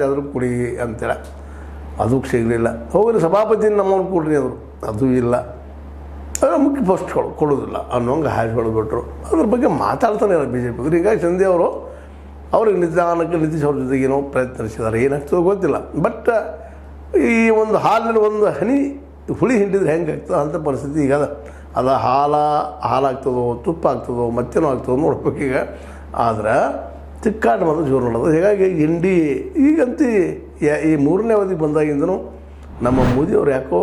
ಆದರೂ ಕುಡಿ ಅಂತೇಳಿ ಅದು ಸಿಗಲಿಲ್ಲ. ಹೋಗಿ ಸಭಾಪತಿ ನಮ್ಮವ್ರು ಕೊಡ್ರಿ ಅವರು, ಅದು ಇಲ್ಲ. ಅದರ ಮುಖ್ಯ ಪೋಸ್ಟ್ ಕೊಡೋದಿಲ್ಲ ಅನ್ನೋಂಗೆ ಹಾಸ್ಗಳು ಬಿಟ್ಟರು. ಅದ್ರ ಬಗ್ಗೆ ಮಾತಾಡ್ತಾನೆ ಇಲ್ಲ ಬಿ ಜೆ ಪಿ. ಹೀಗಾಗಿ ಸಂಧ್ಯಾ ಅವರು ಅವ್ರಿಗೆ ನಿಧಾನಕ್ಕೆ ನಿತೀಶ್ ಅವ್ರ ಜೊತೆಗೆ ಏನೋ ಪ್ರಯತ್ನಿಸಿದ್ದಾರೆ. ಏನಾಗ್ತದೋ ಗೊತ್ತಿಲ್ಲ. ಬಟ್ ಈ ಒಂದು ಹಾಲಿನ ಒಂದು ಹನಿ ಹುಳಿ ಹಿಂಡಿದ್ರೆ ಹೆಂಗೆ ಆಗ್ತದೆ ಅಂಥ ಪರಿಸ್ಥಿತಿ ಈಗ ಅದು ಹಾಲಾಗ್ತದೋ ತುಪ್ಪ ಆಗ್ತದೋ ಮತ್ತೇನೋ ಆಗ್ತದೋ ನೋಡ್ಬೇಕೀಗ. ಆದ್ರೆ ತಿಕ್ಕಾಟ ಮಾತ್ರ ಜೋರು ನೋಡೋದು. ಹೀಗಾಗಿ ಈಗಂತೂ ಈ ಮೂರನೇ ಅವಧಿಗೆ ಬಂದಾಗಿಂದನೂ ನಮ್ಮ ಮೋದಿಯವರು ಯಾಕೋ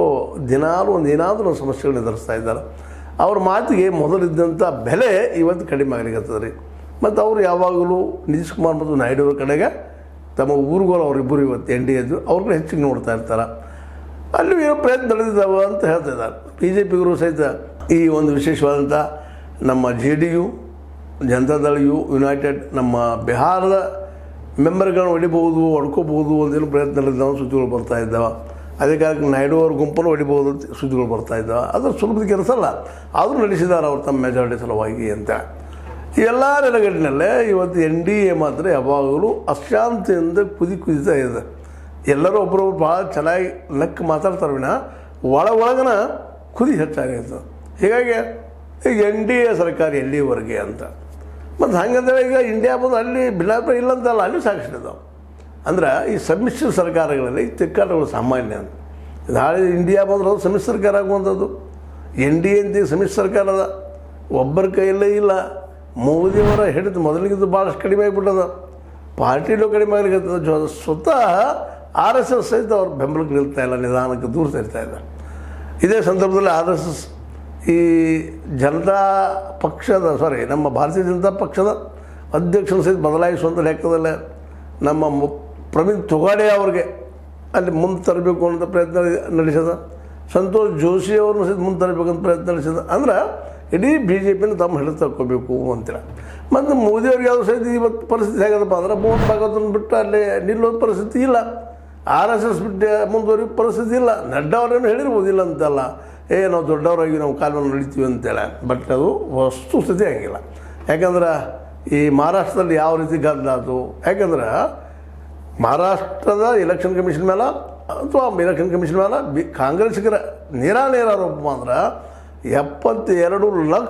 ದಿನಾಲು ಏನಾದರೂ ಸಮಸ್ಯೆಗಳನ್ನ ಎದುರಿಸ್ತಾ ಇದ್ದಾರೆ. ಅವ್ರ ಮಾತಿಗೆ ಮೊದಲಿದ್ದಂಥ ಬೆಲೆ ಇವತ್ತು ಕಡಿಮೆ ಆಗಲಿಕ್ಕತ್ತದ ರೀ. ಮತ್ತು ಅವರು ಯಾವಾಗಲೂ ನಿತೀಶ್ ಕುಮಾರ್ ಮತ್ತು ನಾಯ್ಡು ಅವ್ರ ಕಡೆಗೆ ತಮ್ಮ ಊರುಗಳು ಅವರಿಬ್ಬರು ಇವತ್ತು NDA ಅವ್ರಿಗೂ ಹೆಚ್ಚಿಗೆ ನೋಡ್ತಾ ಇರ್ತಾರೆ. ಅಲ್ಲಿ ಏನೋ ಪ್ರಯತ್ನ ನಡೆದಿದ್ದಾವೆ ಅಂತ ಹೇಳ್ತಾ ಇದ್ದಾರೆ. ಬಿ ಜೆ ಪಿಗರು ಸಹಿತ ಈ ಒಂದು ವಿಶೇಷವಾದಂಥ ನಮ್ಮ JDU, ಜನತಾದಳ ಯುನೈಟೆಡ್ ನಮ್ಮ ಬಿಹಾರದ ಮೆಂಬರ್ಗಳನ್ನ ಹೊಡ್ಕೋಬೋದು ಒಂದೇನು ಪ್ರಯತ್ನ ನಡೆದಿದ್ದಾವೆ ಸುದ್ದಿಗಳು ಬರ್ತಾ ಇದ್ದಾವೆ. ಅದೇ ಕಾರಣಕ್ಕೆ ನಾಯ್ಡು ಅವ್ರ ಗುಂಪನ್ನು ಹೊಡಿಬೋದು ಅಂತ ಸುದ್ದಿಗಳು ಬರ್ತಾ ಇದ್ದಾವೆ. ಅದರ ಸುಲಭದ ಕೆಲಸ ಅಲ್ಲ, ಆದರೂ ನಡೆಸಿದ್ದಾರೆ ಅವ್ರು ತಮ್ಮ ಮೆಜಾರಿಟಿ ಸಲುವಾಗಿ ಅಂತ. ಇವೆಲ್ಲ ನೆಲೆಗಟ್ಟಿನಲ್ಲೇ ಇವತ್ತು NDA ಮಾತ್ರ ಯಾವಾಗಲೂ ಅಶಾಂತಿಯಿಂದ ಕುದಿತಾ ಇದೆ. ಎಲ್ಲರೂ ಒಬ್ಬರೊಬ್ರು ಭಾಳ ಚೆನ್ನಾಗಿ ಲೆಕ್ಕ ಮಾತಾಡ್ತಾರೆ ವಿನ ಒಳಗನ ಕುದಿ ಹೆಚ್ಚಾಗೈತೆ. ಹೀಗಾಗಿ ಈಗ NDA ಸರ್ಕಾರ ಎಲ್ಲಿವರೆಗೆ ಅಂತ. ಮತ್ತು ಹಂಗಂದ್ರೆ ಈಗ ಇಂಡಿಯಾ ಬಂದು ಅಲ್ಲಿ ಭಿನ್ನಾಭಿಪ್ರಾಯ ಇಲ್ಲಂತಲ್ಲ, ಅಲ್ಲಿ ಸಾಕ್ಷಿದಾವೆ. ಅಂದ್ರೆ ಈ ಸಮ್ಮಿಶ್ರ ಸರ್ಕಾರಗಳಲ್ಲಿ ತಿಕ್ಕಾಟಗಳು ಸಾಮಾನ್ಯ ಅಂತ. ನಾಳೆ ಇಂಡಿಯಾ ಬಂದ್ರೆ ಅದು ಸಮ್ಮಿಶ್ರ ಸರ್ಕಾರ ಆಗುವಂಥದ್ದು. NDA ಅಂತ ಸಮ್ಮಿಶ್ರ ಸರ್ಕಾರ ಅದ, ಒಬ್ಬರ ಕೈಯಲ್ಲೇ ಇಲ್ಲ. ಮೋದಿಯವರ ಹಿಡಿದು ಮೊದಲಿಗಿದ್ದು ಭಾಳಷ್ಟು ಕಡಿಮೆ ಆಗಿಬಿಟ್ಟದ, ಪಾರ್ಟಿಲೂ ಕಡಿಮೆ ಆಗಲಿಕ್ಕೆ ಸ್ವತಃ RSS ಸಹಿತ ಅವ್ರ ಬೆಂಬಲಕ್ಕೆ ನಿಲ್ತಾ ಇಲ್ಲ, ನಿಧಾನಕ್ಕೆ ದೂರ ಸೇರ್ತಾ ಇದೆ. ಇದೇ ಸಂದರ್ಭದಲ್ಲಿ RSS ಈ ಜನತಾ ಪಕ್ಷದ ನಮ್ಮ ಭಾರತೀಯ ಜನತಾ ಪಕ್ಷದ ಅಧ್ಯಕ್ಷನ ಸಹಿತ ಬದಲಾಯಿಸುವಂಥ ಲೆಕ್ಕದಲ್ಲೇ ನಮ್ಮ ಪ್ರವೀಣ್ ತೊಗಾಡೆ ಅವ್ರಿಗೆ ಅಲ್ಲಿ ಮುಂದೆ ತರಬೇಕು ಅಂತ ಪ್ರಯತ್ನ ನಡೆಸಿದ. ಸಂತೋಷ್ ಜೋಶಿ ಅವ್ರನ್ನ ಸಹಿತ ಮುಂದೆ ತರಬೇಕಂತ ಪ್ರಯತ್ನ ನಡೆಸಿದ. ಅಂದ್ರೆ ಇಡೀ BJPನ ತಮ್ಮ ಹಿಡಿದು ತಗೋಬೇಕು ಅಂತೇಳಿ. ಮತ್ತು ಮೋದಿಯವ್ರಿಗೆ ಯಾವುದು ಸಹಿತ ಇವತ್ತು ಪರಿಸ್ಥಿತಿ ಹೇಗದಪ್ಪ ಅಂದ್ರೆ ಮೋಹನ್ ಭಾಗವತನ ಬಿಟ್ಟು ಅಲ್ಲಿ ನಿಲ್ಲೋದು ಪರಿಸ್ಥಿತಿ ಇಲ್ಲ, RSS ಬಿಟ್ಟು ಮುಂದುವರಿಯೋ ಪರಿಸ್ಥಿತಿ ಇಲ್ಲ. ನಡ್ಡಾ ಅವರೇನು ಹೇಳಿರ್ಬೋದಿಲ್ಲ ಅಂತಲ್ಲ, ನಾವು ದೊಡ್ಡವರಾಗಿ ನಾವು ಕಾಲವನ್ನು ನಡೀತೀವಿ ಅಂತೇಳಿ. ಬಟ್ ಅದು ವಸ್ತುಸ್ಥಿತಿ ಆಗಿಲ್ಲ. ಯಾಕಂದ್ರೆ ಈ ಮಹಾರಾಷ್ಟ್ರದಲ್ಲಿ ಯಾವ ರೀತಿ ಗದ್ದಲಾತು, ಯಾಕಂದ್ರೆ ಮಹಾರಾಷ್ಟ್ರದ ಎಲೆಕ್ಷನ್ ಕಮಿಷನ್ ಮೇಲೆ ಅಥವಾ ಎಲೆಕ್ಷನ್ ಕಮಿಷನ್ ಮೇಲೆ ಕಾಂಗ್ರೆಸ್ಸಿಗರ ನೇರ ಆರೋಪ ಅಂದ್ರೆ 72 ಲಕ್ಷ